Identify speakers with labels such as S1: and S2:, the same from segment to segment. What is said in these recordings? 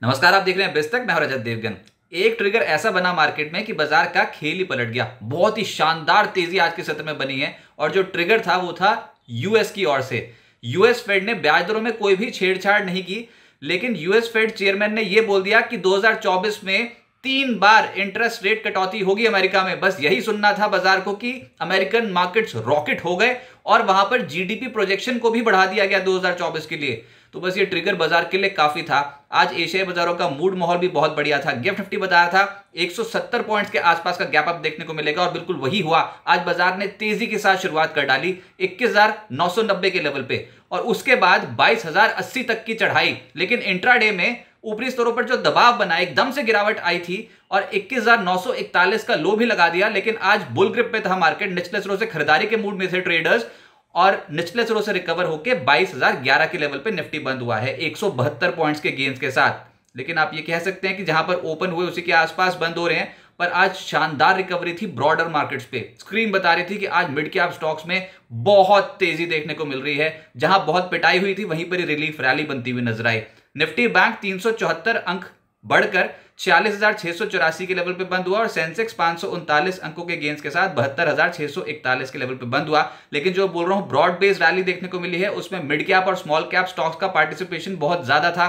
S1: नमस्कार, आप देख रहे हैं बिस्तक। मैं हूं रजत देवगन। एक ट्रिगर ऐसा बना मार्केट में कि बाजार का खेल ही पलट गया। बहुत ही शानदार तेजी आज के सत्र में बनी है और जो ट्रिगर था वो था यूएस की ओर से। यूएस फेड ने ब्याज दरों में कोई भी छेड़छाड़ नहीं की, लेकिन यूएस फेड चेयरमैन ने यह बोल दिया कि 2024 में 3 बार इंटरेस्ट रेट कटौती होगी अमेरिका में। बस यही सुनना था बाजार को कि अमेरिकन मार्केट्स रॉकेट हो गए और वहां पर जीडीपी प्रोजेक्शन को भी बढ़ा दिया गया 2024 के लिए। तो बस ये ट्रिगर बाजार के लिए काफी था। आज एशियाई बाजारों का मूड माहौल भी बहुत बढ़िया था। गिफ्ट निफ्टी बताया था 170 पॉइंट्स के आसपास का गैप अप देखने को मिलेगा और बिल्कुल वही हुआ। आज बाजार ने तेजी के साथ शुरुआत कर डाली 21,990 के लेवल पे और उसके बाद 22,080 तक की चढ़ाई। लेकिन इंट्राडे में ऊपरी स्तरों पर जो दबाव बना, एकदम से गिरावट आई थी और 21,941 का लो भी लगा दिया। लेकिन आज बुल ग्रिप पे था मार्केट। निचले स्तरों से खरीदारी के मूड में थे ट्रेडर्स और निचले स्तरों से रिकवर होकर 22,011 के लेवल पे निफ्टी बंद हुआ है 172 पॉइंट्स के गेन्स के साथ। लेकिन आप ये कह सकते हैं कि जहां पर ओपन हुए उसी के आसपास बंद हो रहे हैं, पर आज शानदार रिकवरी थी ब्रॉडर मार्केट्स पे। स्क्रीन बता रही थी कि आज मिड कैप स्टॉक्स में बहुत तेजी देखने को मिल रही है। जहां बहुत पिटाई हुई थी वहीं पर रिलीफ रैली बनती हुई नजर आई। निफ्टी बैंक 374 अंक बढ़कर 46,684 के लेवल पे बंद हुआ और सेंसेक्स 539 अंकों के गेंस के साथ 72,641 के लेवल पे बंद हुआ। लेकिन जो बोल रहा हूं ब्रॉड बेस्ड रैली देखने को मिली है, उसमें मिड कैप और स्मॉल कैप स्टॉक्स का पार्टिसिपेशन बहुत ज्यादा था।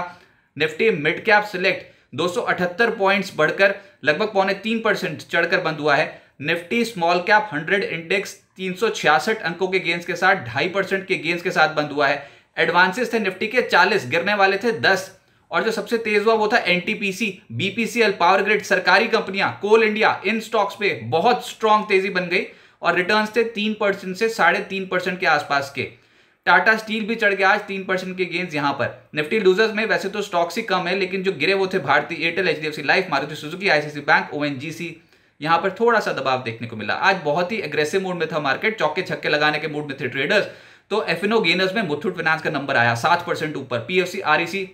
S1: Nifty mid cap select 278 points बढ़कर लगभग 3.25% चढ़कर बंद हुआ है। निफ्टी स्मॉल कैप 100 इंडेक्स 366 अंकों के गेंस के साथ 2.5% के गेंस के साथ बंद हुआ है। एडवांसेस थे निफ्टी के 40, गिरने वाले थे 10 और जो सबसे तेज हुआ वो था एनटीपीसी, बीपीसीएल, पावर ग्रिड, सरकारी कंपनियां, कोल इंडिया। इन स्टॉक्स पे बहुत स्ट्रांग तेजी बन गई और रिटर्न्स थे 3% से 3.5% के आसपास के। टाटा स्टील भी चढ़ गया आज 3% के गेंस यहां पर। निफ्टी लूजर्स में वैसे तो स्टॉक्स ही कम है, लेकिन जो गिरे वो थे Bharti Airtel, HDFC life, Maruti Suzuki, ICICI bank, ONGC. यहां पर थोड़ा सा दबाव देखने को मिला। आज बहुत ही एग्रेसिव मूड में था मार्केट, चौके छक्के लगाने के मूड में थे ट्रेडर्स। तो एफएनओ गेनर्स में मुथूट फाइनेंस का नंबर आया 7% ऊपर। पीएफसी, आरईसी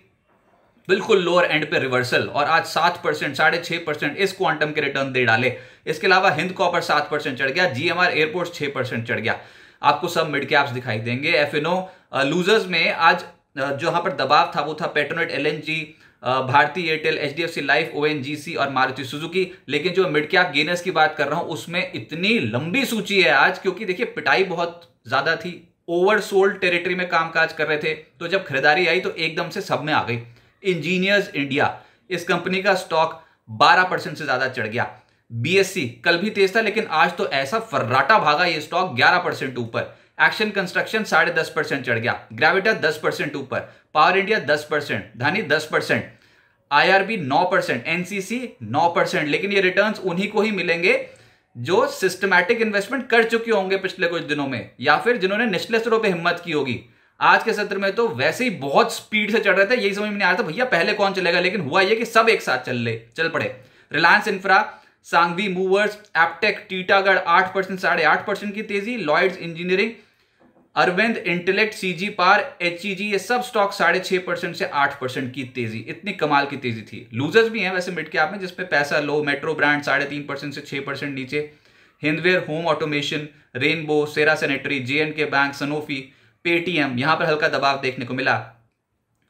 S1: बिल्कुल लोअर एंड पे रिवर्सल और आज 7%, 6.5% इस क्वांटम के रिटर्न दे डाले। इसके अलावा हिंद कॉपर 7% चढ़ गया, जीएमआर एयरपोर्ट 6% चढ़ गया। आपको सब मिड कैप्स दिखाई देंगे। एफएनओ लूजर्स में आज जहां पर दबाव था वो था पेट्रोनेट, एलएनजी, भारतीय एयरटेल, एचडीएफसी लाइफ, ओएनजीसी और मारुति सुजुकी। लेकिन जो मिड कैप गेनर्स की बात कर रहा हूं उसमें इतनी लंबी सूची है आज, क्योंकि देखिए पिटाई बहुत ज्यादा थी, ओवरसोल्ड टेरिटरी में कामकाज कर रहे थे। तो जब खरीदारी आई तो एकदम से सब में आ गई। इंजीनियर्स इंडिया, इस कंपनी का स्टॉक 12% से ज्यादा चढ़ गया। बीएससी कल भी तेज था, लेकिन आज तो ऐसा फर्राटा भागा ये स्टॉक 11% ऊपर। एक्शन कंस्ट्रक्शन 10.5% चढ़ गया। ग्रेविटा 10% ऊपर। पावर इंडिया 10%, धानी 10%, आईआरबी 9%, एनसीसी 9%। लेकिन ये रिटर्न्स उन्हीं को ही मिलेंगे जो सिस्टमैटिक इन्वेस्टमेंट कर चुके होंगे पिछले कुछ दिनों में, या फिर जिन्होंने निचले स्तरों पे हिम्मत की होगी। आज के सत्र में तो वैसे ही बहुत स्पीड से चढ़ रहे थे, यही समझ में नहीं आ रहा था भैया पहले कौन चलेगा, लेकिन हुआ ये कि सब एक साथ चल पड़े। Reliance Infra, Sanghvi Movers, Aptech, Titagarh 8%, 8.5% की तेजी। Lloyds Engineering, Arvind, Intellect, CG power, HEG, ये सब स्टॉक 6.5% से 8% की तेजी। इतनी कमाल की तेजी थी। लूजर्स भी हैं वैसे मिड कैप में, जिसपे पैसा लो, मेट्रो ब्रांड 3.5% से 6% नीचे। Hindware home automation, Rainbow, Cera sanitary, JNK bank, Sanofi, Paytm, यहां पर हल्का दबाव देखने को मिला।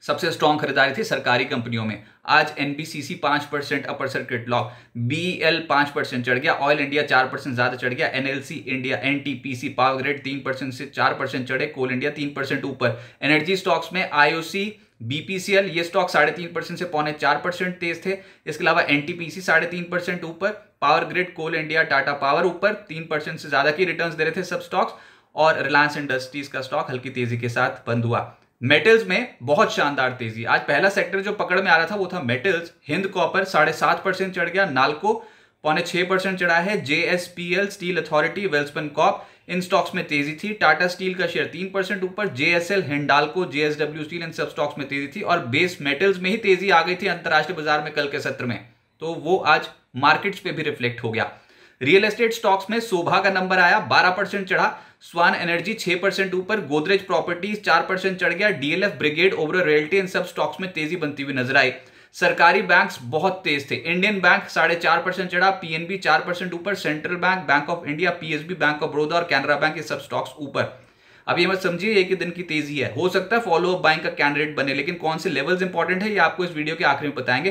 S1: सबसे स्ट्रॉन्ग खरीदारी थी सरकारी कंपनियों में। आज एनबीसीसी 5% अपर सर्किट लॉ, बीएल 5% चढ़ गया। ऑयल इंडिया 4% ज्यादा चढ़ गया। NLC India, NTPC, power grid 3% से 4% चढ़े। कोल इंडिया 3% ऊपर। एनर्जी स्टॉक्स में आईओसी, बीपीसीएल, ये स्टॉक 3.5% से 4.25% तेज थे। इसके अलावा एनटीपीसी 3.5% ऊपर। पावर ग्रिड, कोल इंडिया, टाटा पावर ऊपर 3% से ज्यादा की रिटर्न्स दे रहे थे सब स्टॉक्स। और रिलायंस इंडस्ट्रीज का स्टॉक हल्की तेजी के साथ बंद हुआ। मेटल्स में बहुत शानदार तेजी। आज पहला सेक्टर जो पकड़ में आ रहा था वो था मेटल्स। हिंद कॉपर 7.5% चढ़ गया। नाल्को 6.5% चढ़ा है। JSPL, steel authority, Welspun corp, इन स्टॉक्स में तेजी थी। टाटा स्टील का शेयर 3% ऊपर। जेएसएल, हिंडाल्को, जेएसडब्ल्यू स्टील, इन सब स्टॉक्स में तेजी थी। और बेस मेटल्स में ही तेजी आ गई थी अंतरराष्ट्रीय बाजार में कल के सत्र में, तो वो आज मार्केट्स पे भी रिफ्लेक्ट हो गया। रियल एस्टेट स्टॉक्स में शोभा का नंबर आया, 12% चढ़ा। स्वान एनर्जी 6% ऊपर। गोदरेज प्रॉपर्टीज 4% चढ़ गया। डीएलएफ, ब्रिगेड, ओबरो रियल्टी, इन सब स्टॉक्स में तेजी बनती हुई नजर आई। सरकारी बैंक्स बहुत तेज थे। इंडियन बैंक 4.5% चढ़ा। पीएनबी 4% ऊपर। Central bank, bank of India, PSB, bank of Baroda और कैनरा बैंक, ये सब स्टॉक्स ऊपर। अब ये मत समझिए एक ही दिन की तेजी है, हो सकता है फॉलो अप बाइंग का कैंडिडेट बने, लेकिन कौन से लेवल्स इंपॉर्टेंट है ये आपको इस वीडियो के आखिरी में बताएंगे।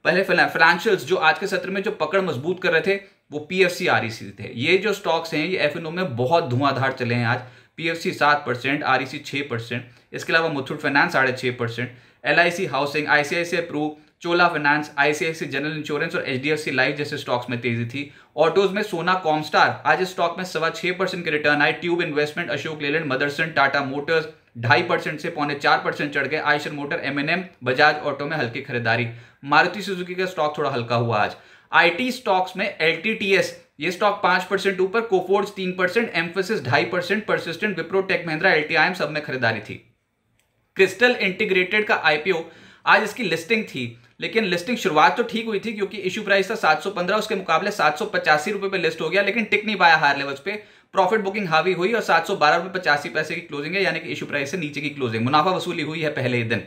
S1: पहले फाइनेंशियल्स जो आज के सत्र में जो पकड़ मजबूत कर रहे थे वो पीएफसी आरईसी थे। ये जो स्टॉक्स हैं ये एफएनओ में बहुत धुआंधार चले हैं आज। पीएफसी 7%, आरईसी 6%, इसके अलावा Muthoot finance 6.5%, LIC housing, ICICI Pru, Chola finance, ICICI general insurance और एचडीएफसी लाइफ जैसे स्टॉक्स में तेजी थी। ऑटोज में सोना कॉमस्टार, आज इस स्टॉक में 6.25% के रिटर्न आए। Tube investment, Ashok Leyland, Motherson, Tata motors 2.5% से 4.25% चढ़ गए। Eicher motor, MNM, Bajaj auto में हल्की खरीदारी। मारुति सुजुकी का स्टॉक थोड़ा हल्का हुआ आज। आईटी स्टॉक्स में एलटीटीएस ये स्टॉक 5% ऊपर, Coforge 3%, Mphasis 2.5%, Persistent, Wipro, tech Mahindra, LTIM सब में खरीदारी थी। क्रिस्टल इंटीग्रेटेड का आईपीओ, आज इसकी लिस्टिंग थी, लेकिन लिस्टिंग शुरुआत तो ठीक हुई थी क्योंकि इश्यू प्राइस था 715, उसके मुकाबले 785 रुपए पे लिस्ट हो गया, लेकिन टिक नहीं पाया हायर लेवल्स पे। प्रॉफिट बुकिंग हावी हुई और 712 रुपए 85 पैसे की क्लोजिंग है, यानी कि इश्यू प्राइस से नीचे की क्लोजिंग। मुनाफा वसूली हुई है पहले ही दिन।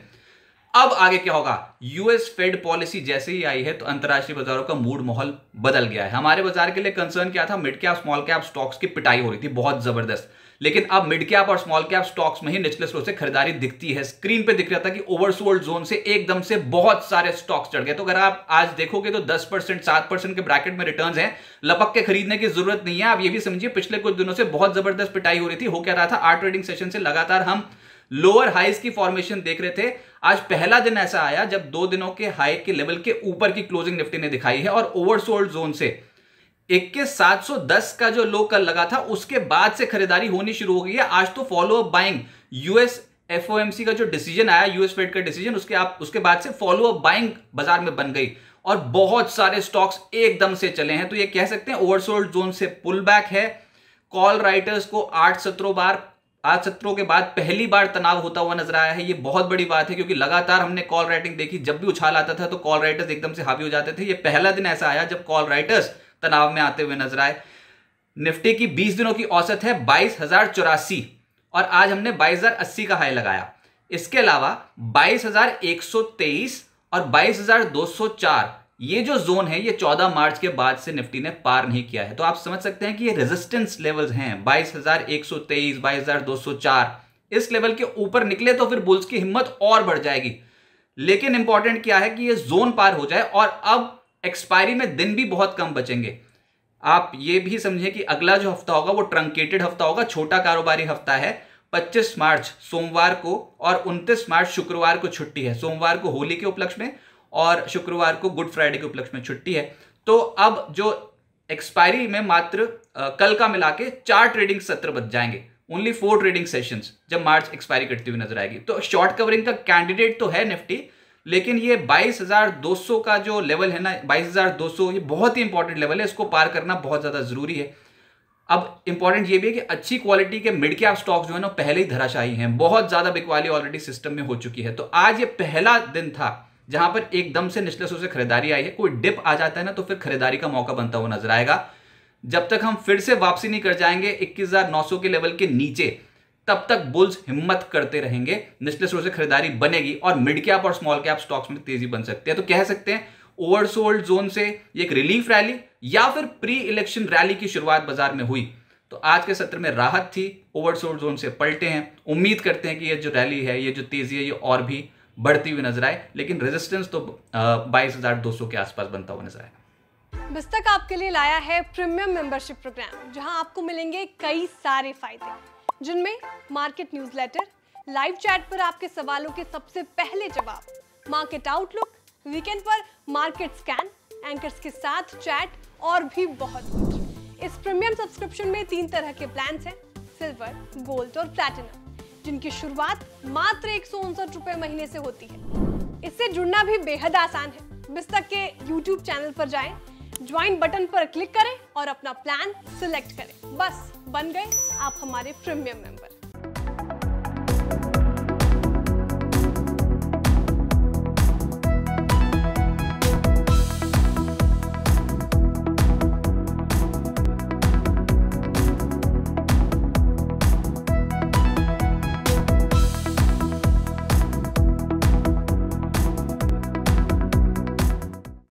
S1: अब आगे क्या होगा? यूएस फेड पॉलिसी जैसे ही आई है तो अंतरराष्ट्रीय बाजारों का मूड माहौल बदल गया है। हमारे बाजार के लिए कंसर्न क्या था? Mid cap small cap stocks की पिटाई हो रही थी बहुत जबरदस्त, लेकिन अब मिड कैप और स्मॉल कैप स्टॉक्स में ही निचले स्लों से खरीदारी दिखती है। स्क्रीन पे दिख रहा था कि ओवरसोल्ड जोन से एकदम से बहुत सारे स्टॉक्स चढ़ गए। तो अगर आप आज देखोगे तो 10%, 7% के ब्रैकेट में रिटर्न्स हैं। लपक के खरीदने की जरूरत नहीं है। आप ये भी समझिए पिछले कुछ दिनों से बहुत जबरदस्त पिटाई हो रही थी। हो क्या रहा था? 8 ट्रेडिंग सेशन से लगातार हम लोअर हाइज की फॉर्मेशन देख रहे थे। आज पहला दिन ऐसा आया जब 2 दिनों के हाई के लेवल के ऊपर की क्लोजिंग निफ्टी ने दिखाई है और ओवरसोल्ड जोन से 21,710 का जो लो कल लगा था उसके बाद से खरीदारी होनी शुरू हो गई है। आज तो follow up buying, US FOMC का जो डिसीजन आया, यूएस फेड का डिसीजन, उसके बाद से फॉलो अप बाइंग बाजार में बन गई और बहुत सारे स्टॉक्स एकदम से चले हैं। तो ये कह सकते हैं ओवरसोल्ड जोन से पुल बैक है। कॉल राइटर्स को 8 सत्रों के बाद पहली बार तनाव होता हुआ नजर आया है। ये बहुत बड़ी बात है क्योंकि लगातार हमने कॉल राइटिंग देखी, जब भी उछाल आता था तो कॉल राइटर्स एकदम से हावी हो जाते थे। ये पहला दिन ऐसा आया जब कॉल राइटर्स तनाव में आते हुए नजर आए। निफ्टी की 20 दिनों की औसत है 22,084 और आज हमने 22,080 का हाई लगाया। इसके अलावा 22,123 और 22,204 ये जो जोन है ये 14 मार्च के बाद से निफ्टी ने पार नहीं किया है। तो आप समझ सकते हैं कि ये रेजिस्टेंस लेवल्स हैं 22,123, 22,204। इस लेवल के ऊपर निकले तो फिर बुल्स की हिम्मत और बढ़ जाएगी। लेकिन इंपॉर्टेंट क्या है कि ये जोन पार हो जाए और अब एक्सपायरी में दिन भी बहुत कम बचेंगे। आप ये भी समझें कि अगला जो हफ्ता होगा वो ट्रंकेटेड हफ्ता होगा, छोटा कारोबारी हफ्ता है। 25 मार्च सोमवार को और 29 मार्च शुक्रवार को छुट्टी है। सोमवार को होली के उपलक्ष्य में और शुक्रवार को गुड फ्राइडे के उपलक्ष्य में छुट्टी है। तो अब जो एक्सपायरी में मात्र कल का मिला के 4 ट्रेडिंग सत्र बच जाएंगे, ओनली 4 ट्रेडिंग सेशंस जब मार्च एक्सपायरी करती हुई नजर आएगी। तो शॉर्ट कवरिंग का कैंडिडेट तो है निफ्टी, लेकिन ये 22,200 का जो लेवल है ना, 22,200 ये बहुत ही इंपॉर्टेंट लेवल है। इसको पार करना बहुत ज्यादा जरूरी है। अब इंपॉर्टेंट ये भी है कि अच्छी क्वालिटी के मिड कैप स्टॉक्स जो है ना पहले ही धराशायी हैं, बहुत ज्यादा बिकवाली ऑलरेडी सिस्टम में हो चुकी है। तो आज ये पहला दिन था जहां पर एकदम से निचले स्तर से खरीदारी आई है। कोई डिप आ जाता है ना तो फिर खरीदारी का मौका बनता हुआ नजर आएगा। जब तक हम फिर से वापसी नहीं कर जाएंगे 21,900 के लेवल के नीचे, तब तक बुल्स हिम्मत करते रहेंगे, निचले स्तर से खरीदारी बनेगी और मिड कैप और स्मॉल कैप स्टॉक्स में तेजी बन सकती है। तो कह सकते हैं ओवरसोल्ड जोन से एक रिलीफ रैली या फिर प्री इलेक्शन रैली की शुरुआत बाजार में हुई। तो आज के सत्र में राहत थी, ओवरसोल्ड जोन से पलटे हैं। उम्मीद करते हैं कि ये जो रैली है, ये जो तेजी है, ये और भी बढ़ती हुई नजर आए, लेकिन रेजिस्टेंस तो 22,200 के आसपास बनता हुआ नजर आएगा।
S2: बिस्तक आपके लिए लाया है प्रीमियम मेंबरशिप प्रोग्राम, जहां आपको मिलेंगे कई सारे फायदे, जिनमें मार्केट न्यूज़लेटर, लाइव चैट पर आपके सवालों के सबसे पहले जवाब, मार्केट आउटलुक, वीकेंड पर मार्केट स्कैन, एंकर्स के साथ चैट और भी बहुत कुछ। इस प्रीमियम सब्सक्रिप्शन में 3 तरह के प्लान्स हैं, सिल्वर, गोल्ड और प्लैटिनम, जिनकी शुरुआत मात्र 159 रुपए महीने से होती है। इससे जुड़ना भी बेहद आसान है। बिस्तक के YouTube चैनल पर जाएं, ज्वाइन बटन पर क्लिक करें और अपना प्लान सिलेक्ट करें। बस बन गए आप हमारे प्रीमियम मेंबर।